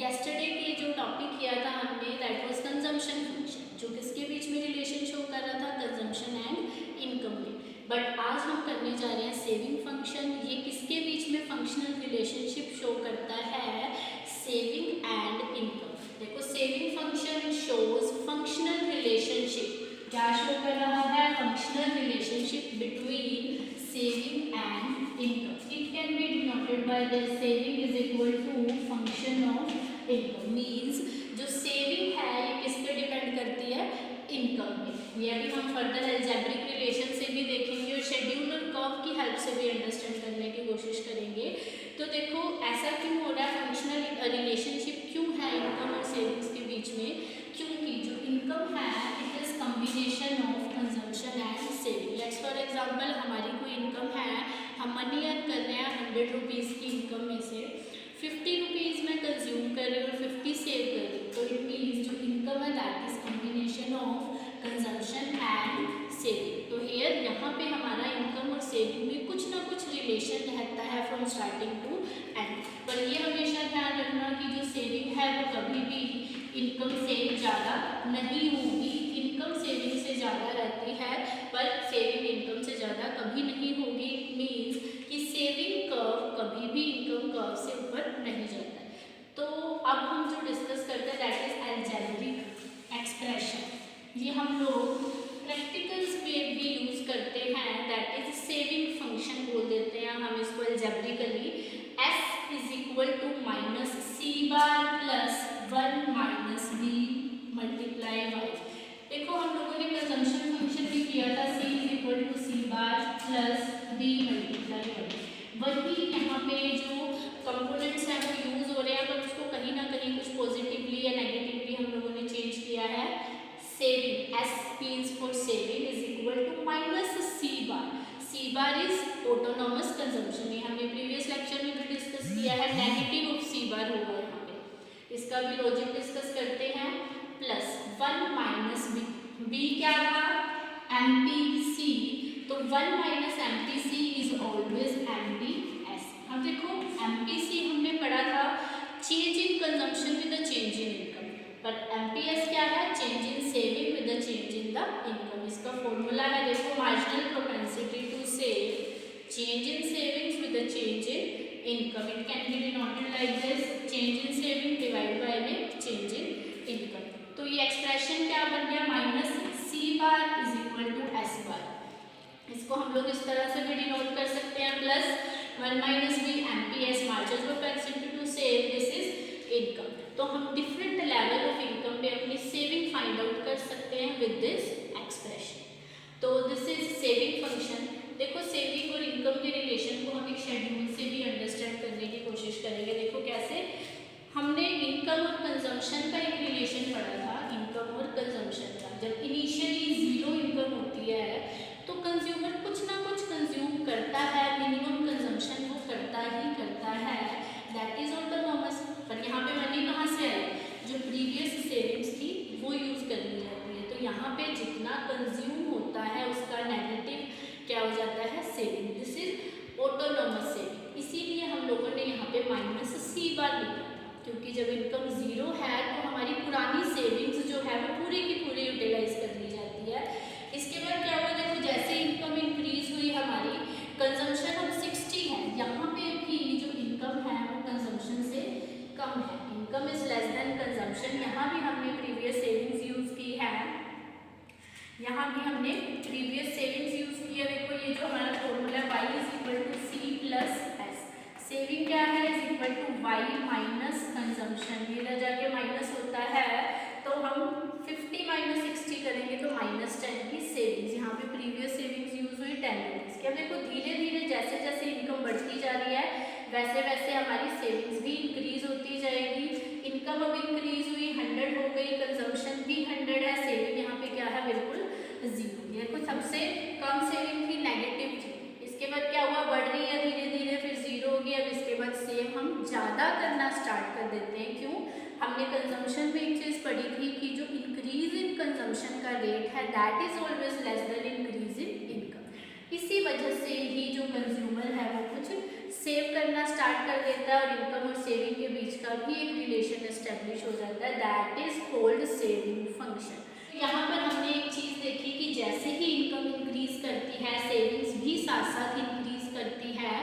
Yesterday के जो topic किया था हमने दैट वाज कंजम्पशन फंक्शन, जो किसके बीच में रिलेशन शो कर रहा था, कंजम्पशन एंड इनकम में। बट आज हम करने जा रहे हैं सेविंग फंक्शन। ये किसके बीच में फंक्शनल रिलेशनशिप शो करता है, सेविंग एंड इनकम। देखो saving function shows functional relationship, क्या शो कर रहा है, functional relationship between saving and income. It can be denoted by this, saving is equal to function of income. Means जो saving है ये किस पे डिपेंड करती है, इनकम पे। ये अभी हम फर्दर अलजेब्रिक रिलेशन से भी देखेंगे और शेड्यूलर कर्व की हेल्प से भी अंडरस्टैंड करने की कोशिश करेंगे। तो देखो ऐसा क्यों हो रहा है, फंक्शनल रिलेशनशिप क्यों है इनकम और सेविंग्स के बीच में, क्योंकि जो इनकम है it is combination of consumption and saving. Let's for example हमारी कोई इनकम है, हम मनी अर्न कर रहे हैं 100 रुपीज़ की इनकम में से 50 रुपीज़ में कंज्यूम कर रहे हैं और 50 सेव कर रहे हैं। तो इट मीन्स जो इनकम है that is combination of consumption and saving. तो हियर यहाँ पे हमारा इनकम और सेविंग में कुछ ना कुछ रिलेशन रहता है फ्रॉम स्टार्टिंग टू एंड। पर ये हमेशा ध्यान रखना कि जो सेविंग है वो कभी भी इनकम से ज़्यादा नहीं होगी। इनकम सेविंग से ज़्यादा रहती है पर सेविंग इनकम से ज़्यादा कभी नहीं होगी। मीन्स कि सेविंग कर्व कभी भी इनकम कर्व से ऊपर नहीं जाता है। तो अब हम जो डिस्कस करते हैं दैट इज अलजेब्रिक एक्सप्रेशन। ये हम लोग प्रैक्टिकल्स में भी यूज करते हैं, दैट इज सेविंग फंक्शन बोल देते हैं हम इसको algebraically. S is equal to minus C bar plus 1 minus B multiply Y. देखो हम लोगों ने कंजम्पशन फंक्शन भी किया था, C is equal to C bar plus B multiply Y. वही यहाँ पे जो कंपोनेंट्स हैं वो यूज हो रहे हैं, पर उसको कहीं ना कहीं कुछ पॉजिटिवली या नेगेटिवली हम लोगों ने चेंज किया है। Saving, S means for saving is equal to minus C bar. C bar is autonomous consumption, ये हमने प्रीवियस लेक्चर में भी डिस्कस किया है। नेगेटिव ऑफ सी बार होगा यहाँ पे, इसका भी लॉजिक डिस्कस करते हैं। प्लस 1 माइनस बी, बी क्या था, एम पी सी। तो 1 minus M P C is always M P S. अब देखो एम पी सी हमने पढ़ा था change in consumption with the change in income, पर एम पी एस क्या है, change in saving with the change in the income. इसका formula है देखो, marginal propensity to save, change in savings with the change in income. It can be denoted like this, change in saving divide by में change in income. तो ये expression क्या बन गया, minus C bar is equal to S bar. इसको हम लोग इस तरह से भी डिनोट कर सकते हैं, plus 1 minus B M P S marginal propensity to save, this is income. तो हम डिफरेंट लेवल ऑफ इनकम पे अपनी सेविंग फाइंड आउट कर सकते हैं विद दिस एक्सप्रेशन। तो दिस इज सेविंग फंक्शन। देखो सेविंग और इनकम के रिलेशन को हम एक शेड्यूल से भी अंडरस्टैंड करने की कोशिश करेंगे। देखो कैसे, हमने इनकम और कंजम्पशन का एक रिलेशन पढ़ा था, इनकम और कंजम्पशन का। जब इनिशियली जीरो इनकम होती है तो कंज्यूमर कुछ ना कुछ कंज्यूम करता है, मिनिमम कंजम्पशन वो करता ही करता है, दैट इज ऑटोनॉमस। पर यहाँ पे मनी कहाँ से आई, जो प्रीवियस सेविंग्स थी वो यूज कर ली जाती है। तो यहाँ पे जितना कंज्यूम होता है उसका नेगेटिव क्या हो जाता है, saving. This is autonomous saving. इसीलिए हम लोगों ने यहाँ पे माइनस सी बार लिखा था, क्योंकि जब इनकम जीरो है तो हमारी पुरानी सेविंग्स जो है वो पूरी की पूरी यूटिलाइज कर ली जाती है। इसके बाद क्या हुआ, देखो जैसे इनकम इंक्रीज हुई हमारी, कंजम्पशन अब 60 है, यहाँ पे भी जो इनकम है वो कंजम्पशन से कम है। Income is less than consumption. यहाँ भी हमने प्रीवियस सेविंग्स यूज की है, यहाँ भी हमने प्रीवियस सेविंग्स यूज की है। देखो ये जो हमारा फॉर्मूला है y is equal to C plus S. Saving क्या है, is equal to y minus consumption. ये इधर जाके माइनस होता है तो हम 50 माइनस 60 करेंगे तो माइनस 10 की सेविंग्स। यहाँ पे प्रीवियस सेविंग्स यूज हुई 10 रुपीज़ की। अब देखो धीरे धीरे जैसे जैसे इनकम बढ़ती जा रही है वैसे वैसे हमारी सेविंग्स भी इंक्रीज होती जाएगी। इनकम अब इंक्रीज हुई, 100 हो गई, कंजम्पशन भी 100 है, सेविंग यहाँ पे क्या है, बिल्कुल जीरो। ये कुछ सबसे कम सेविंग थी, नेगेटिव थी। इसके बाद क्या हुआ, बढ़ रही है धीरे धीरे, फिर जीरो हो गई। अब इसके बाद सेव हम ज़्यादा करना स्टार्ट कर देते हैं। क्यों, हमने कंजम्पशन में एक चीज़ पढ़ी थी कि जो इंक्रीज इन कंजम्पशन का रेट है that is always less than increase in income. इसी वजह से ही जो कंज्यूमर है वो कुछ सेव करना स्टार्ट कर देता है और इनकम और सेविंग के बीच का भी एक रिलेशन एस्टेब्लिश हो जाता है, that is called saving function. यहाँ पर हमने एक चीज़ देखी कि जैसे ही इनकम इंक्रीज करती है सेविंग्स भी साथ साथ इंक्रीज करती है।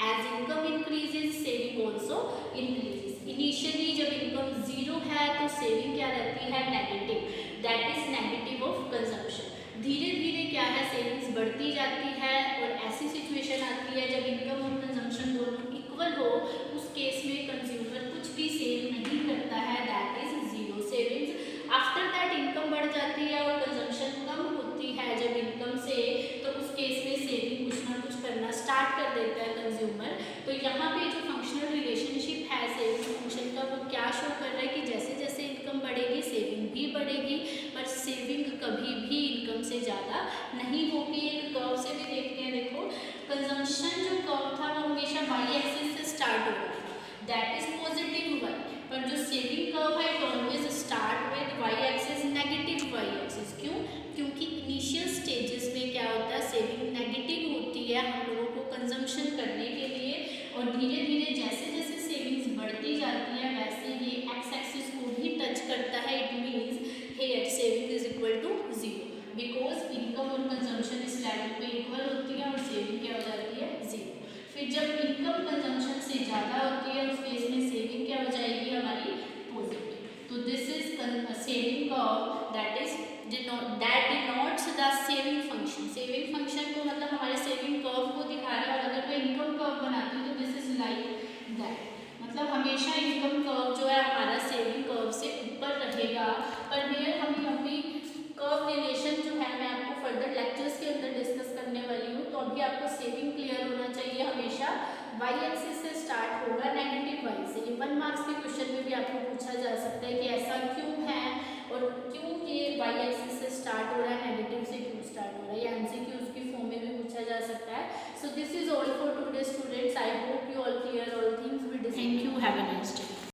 As income increases saving also increases. Initially जब इनकम जीरो है तो सेविंग क्या रहती है, negative, that is negative of consumption. धीरे धीरे क्या है, सेविंग्स बढ़ती जाती है और ऐसी सिचुएशन आती है जब इनकम और कंजम्पशन दोनों इक्वल हो, उस केस में कंज्यूमर कुछ भी सेव नहीं करता है, that is zero savings. After that income बढ़ जाती है और कंजम्पशन कम होती है जब इनकम से, तो उस केस में सेविंग कुछ ना कुछ करना स्टार्ट कर देता है कंज्यूमर। तो यहाँ पे जो फंक्शनल रिलेशनशिप है सेविंग फंक्शन का, वो क्या शो कर रहा है कि जैसे जैसे इनकम बढ़ेगी सेविंग भी बढ़ेगी, पर सेविंग कभी भी इनकम से ज़्यादा नहीं होगी। एक कर्व से भी देखते हैं, देखो कंजम्पशन जो कर्व था वो हमेशा वाई एक्सिस से स्टार्ट हो रहा था, दैट इज पॉजिटिव वाई, पर जो सेविंग कर्व है it always start with Y axis negative Y axis. क्यों? क्योंकि इनिशियल स्टेजेस में क्या होता है, सेविंग नेगेटिव होती है हम लोगों को कंजम्पशन करने के लिए, और धीरे धीरे जैसे जैसे सेविंग्स बढ़ती जाती है वैसे ये एक्स एक्सिस को भी टच करता है। It means here saving is equal to zero, because income और कंजम्पशन इस लेवल पे इक्वल होती है और सेविंग क्या हो जाती है, जीरो। फिर जब इनकम कंजम्पशन से ज़्यादा होती है उस केस में सेविंग क्या हो जाएगी हमारी, पॉजिटिव। तो this is saving curve that is that denotes the saving function. Saving function को मतलब हमारे सेविंग कर्व को दिखा रहा है, और अगर मैं इनकम कर्व बनाती हूँ तो दिस इज लाइक दैट, मतलब